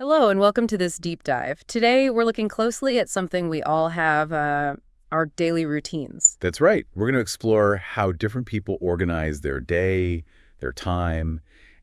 Hello, and welcome to this deep dive. Today, we're looking closely at something we all have, our daily routines. That's right. We're going to explore how different people organize their day, their time,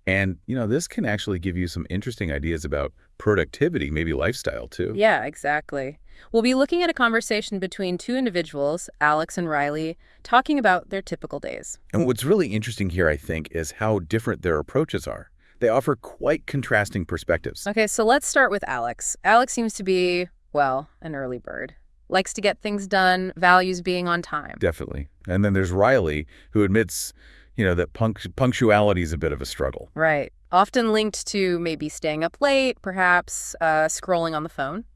and, this can actually give you some interesting ideas about productivity, maybe lifestyle too. Yeah, exactly. We'll be looking at a conversation between two individuals, Alex and Riley, talking about their typical days. And what's really interesting here, I think, is how different their approaches are. They offer quite contrasting perspectives. Okay, so let's start with Alex. Alex seems to be, well, an early bird. Likes to get things done, values being on time. Definitely. And then there's Riley, who admits, that punctuality is a bit of a struggle. Right. Often linked to maybe staying up late, perhaps scrolling on the phone.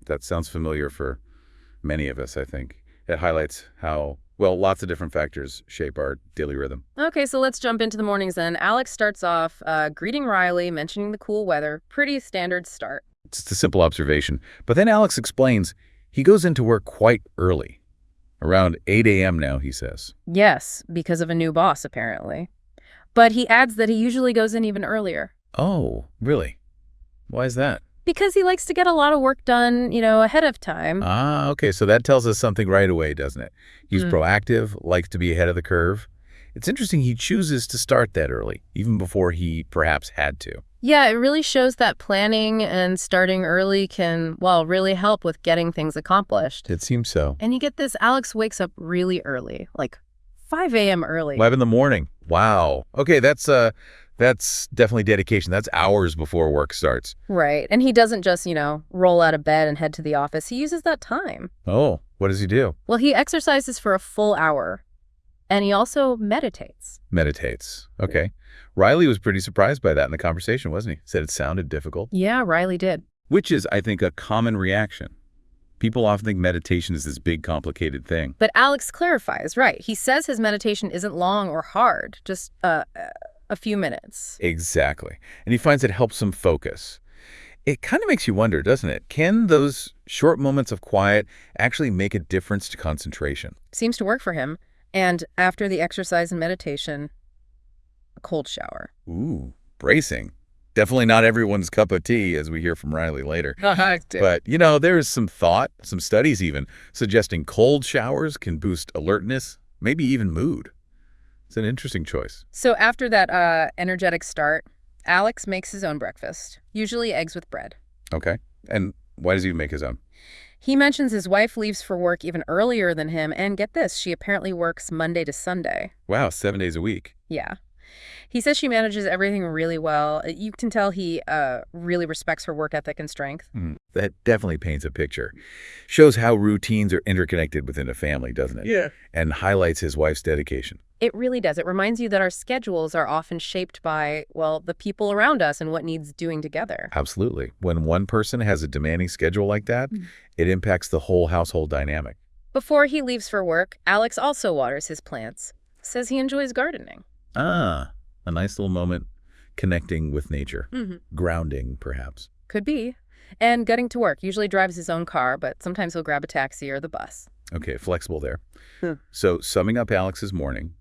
That sounds familiar for many of us, I think. It highlights how, lots of different factors shape our daily rhythm. Okay, so let's jump into the mornings then. Alex starts off greeting Riley, mentioning the cool weather. Pretty standard start. It's just a simple observation. But then Alex explains he goes into work quite early. Around 8 a.m. now, he says. Yes, because of a new boss, apparently. But he adds that he usually goes in even earlier. Oh, really? Why is that? Because he likes to get a lot of work done, ahead of time. Ah, okay. So that tells us something right away, doesn't it? He's proactive, likes to be ahead of the curve. It's interesting he chooses to start that early, even before he perhaps had to. Yeah, it really shows that planning and starting early can, really help with getting things accomplished. It seems so. And you get this, Alex wakes up really early, like 5 a.m. early. 5 in the morning. Wow. Okay, that's definitely dedication. That's hours before work starts. Right. And he doesn't just, roll out of bed and head to the office. He uses that time. Oh, what does he do? Well, he exercises for a full hour. And he also meditates. Meditates. Okay. Riley was pretty surprised by that in the conversation, wasn't he? Said it sounded difficult. Yeah, Riley did. Which is, I think, a common reaction. People often think meditation is this big, complicated thing. But Alex clarifies, right. He says his meditation isn't long or hard, just a few minutes. Exactly. And he finds it helps him focus. It kind of makes you wonder, doesn't it? Can those short moments of quiet actually make a difference to concentration? Seems to work for him. And after the exercise and meditation, a cold shower. Ooh, bracing. Definitely not everyone's cup of tea, as we hear from Riley later. But, there is some thought, some studies even, suggesting cold showers can boost alertness, maybe even mood. It's an interesting choice. So after that energetic start, Alex makes his own breakfast, usually eggs with bread. Okay. And why does he make his own? He mentions his wife leaves for work even earlier than him, and get this, she apparently works Monday to Sunday. Wow, 7 days a week. Yeah. He says she manages everything really well. You can tell he really respects her work ethic and strength. That definitely paints a picture. Shows how routines are interconnected within a family, doesn't it? Yeah. And highlights his wife's dedication. It really does. It reminds you that our schedules are often shaped by, the people around us and what needs doing together. Absolutely. When one person has a demanding schedule like that, it impacts the whole household dynamic. Before he leaves for work, Alex also waters his plants. Says he enjoys gardening. Ah, a nice little moment connecting with nature. Grounding, perhaps. Could be. And getting to work. Usually drives his own car, but sometimes he'll grab a taxi or the bus. Okay, flexible there. So summing up Alex's morning,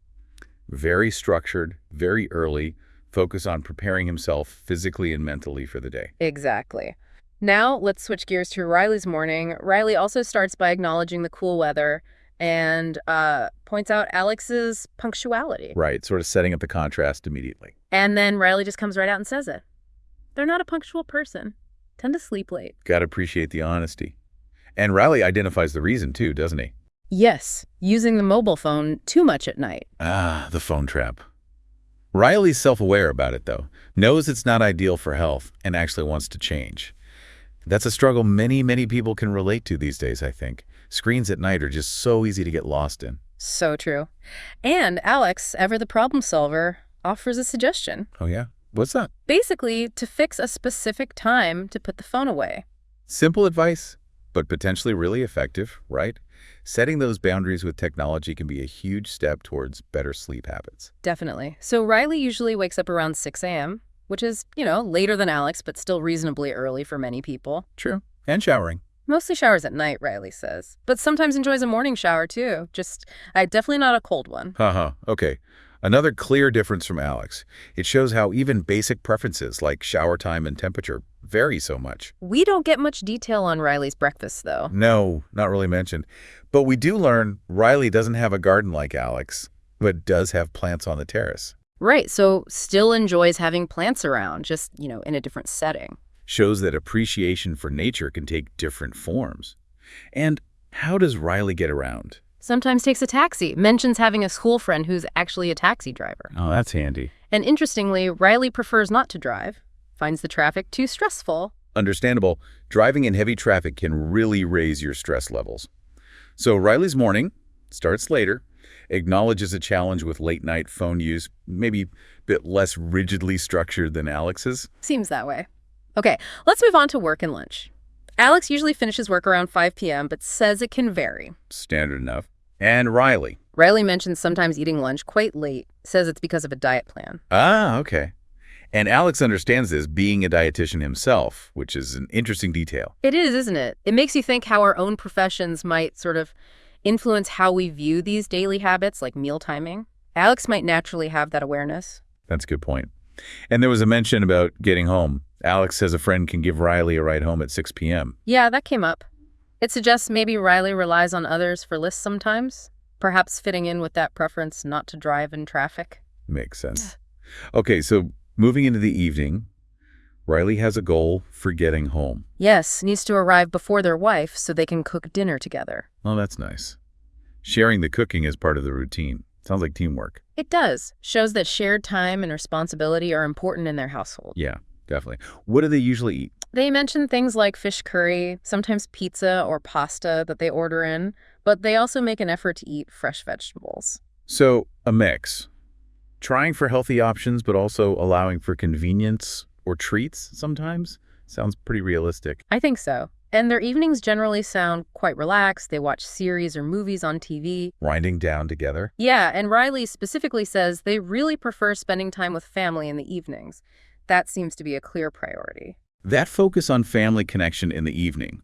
very structured, very early, focus on preparing himself physically and mentally for the day. Exactly. Now let's switch gears to Riley's morning. Riley also starts by acknowledging the cool weather and points out Alex's punctuality. Right, sort of setting up the contrast immediately. And then Riley just comes right out and says it. They're not a punctual person. Tend to sleep late. Gotta appreciate the honesty. And Riley identifies the reason too, doesn't he? Yes, using the mobile phone too much at night. Ah, the phone trap. Riley's self-aware about it, though. Knows it's not ideal for health and actually wants to change. That's a struggle many, many people can relate to these days, I think. Screens at night are just so easy to get lost in. So true. And Alex, ever the problem solver, offers a suggestion. Oh, yeah? What's that? Basically, to fix a specific time to put the phone away. Simple advice, but potentially really effective, right? Setting those boundaries with technology can be a huge step towards better sleep habits. Definitely. So Riley usually wakes up around 6 a.m., which is, later than Alex, but still reasonably early for many people. True. And showering. Mostly showers at night, Riley says. But sometimes enjoys a morning shower, too. Definitely not a cold one. Okay. Another clear difference from Alex. It shows how even basic preferences like shower time and temperature vary so much. We don't get much detail on Riley's breakfast, though. No, not really mentioned. But we do learn Riley doesn't have a garden like Alex, but does have plants on the terrace. Right, so still enjoys having plants around, just, in a different setting. Shows that appreciation for nature can take different forms. And how does Riley get around? Sometimes takes a taxi, mentions having a school friend who's actually a taxi driver. Oh, that's handy. And interestingly, Riley prefers not to drive, finds the traffic too stressful. Understandable. Driving in heavy traffic can really raise your stress levels. So Riley's morning starts later, acknowledges a challenge with late-night phone use, maybe a bit less rigidly structured than Alex's. Seems that way. Okay, let's move on to work and lunch. Alex usually finishes work around 5 p.m., but says it can vary. Standard enough. And Riley. Riley mentions sometimes eating lunch quite late, says it's because of a diet plan. Ah, okay. And Alex understands this, being a dietitian himself, which is an interesting detail. It is, isn't it? It makes you think how our own professions might sort of influence how we view these daily habits, like meal timing. Alex might naturally have that awareness. That's a good point. And there was a mention about getting home. Alex says a friend can give Riley a ride home at 6 p.m. Yeah, that came up. It suggests maybe Riley relies on others for lists sometimes, perhaps fitting in with that preference not to drive in traffic. Makes sense. Okay, so moving into the evening, Riley has a goal for getting home. Yes, needs to arrive before their wife so they can cook dinner together. Oh, that's nice. Sharing the cooking is part of the routine. Sounds like teamwork. It does. Shows that shared time and responsibility are important in their household. Yeah, definitely. What do they usually eat? They mention things like fish curry, sometimes pizza or pasta that they order in, but they also make an effort to eat fresh vegetables. So, a mix. Trying for healthy options, but also allowing for convenience or treats sometimes? Sounds pretty realistic. I think so. And their evenings generally sound quite relaxed. They watch series or movies on TV. Winding down together? Yeah, and Riley specifically says they really prefer spending time with family in the evenings. That seems to be a clear priority. That focus on family connection in the evening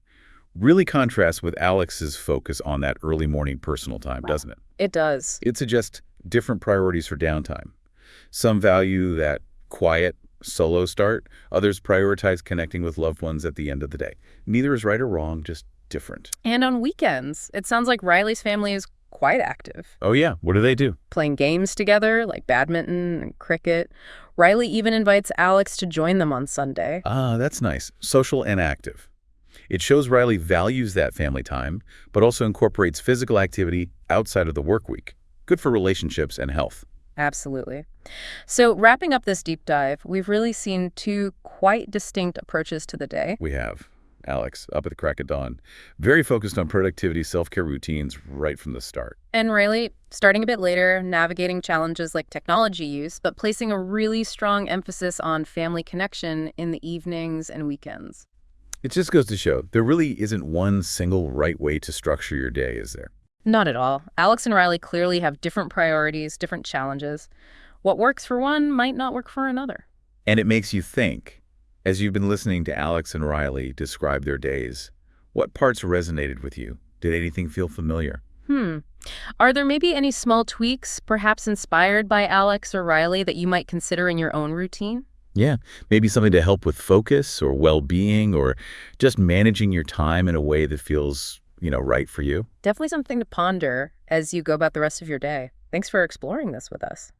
really contrasts with Alex's focus on that early morning personal time, doesn't it? It does. It suggests different priorities for downtime. Some value that quiet, solo start. Others prioritize connecting with loved ones at the end of the day. Neither is right or wrong, just different. And on weekends, it sounds like Riley's family is quite active. Oh yeah, what do they do? Playing games together, like badminton and cricket. Riley even invites Alex to join them on Sunday. Ah, that's nice. Social and active. It shows Riley values that family time, but also incorporates physical activity outside of the work week. Good for relationships and health. Absolutely. So wrapping up this deep dive, we've really seen two quite distinct approaches to the day. We have Alex, up at the crack of dawn, very focused on productivity, self-care routines right from the start. And Riley, starting a bit later, navigating challenges like technology use, but placing a really strong emphasis on family connection in the evenings and weekends. It just goes to show there really isn't one single right way to structure your day, is there? Not at all. Alex and Riley clearly have different priorities, different challenges. What works for one might not work for another. And it makes you think, as you've been listening to Alex and Riley describe their days, what parts resonated with you? Did anything feel familiar? Are there maybe any small tweaks, perhaps inspired by Alex or Riley, that you might consider in your own routine? Yeah, maybe something to help with focus or well-being or just managing your time in a way that feels, right for you. Definitely something to ponder as you go about the rest of your day. Thanks for exploring this with us.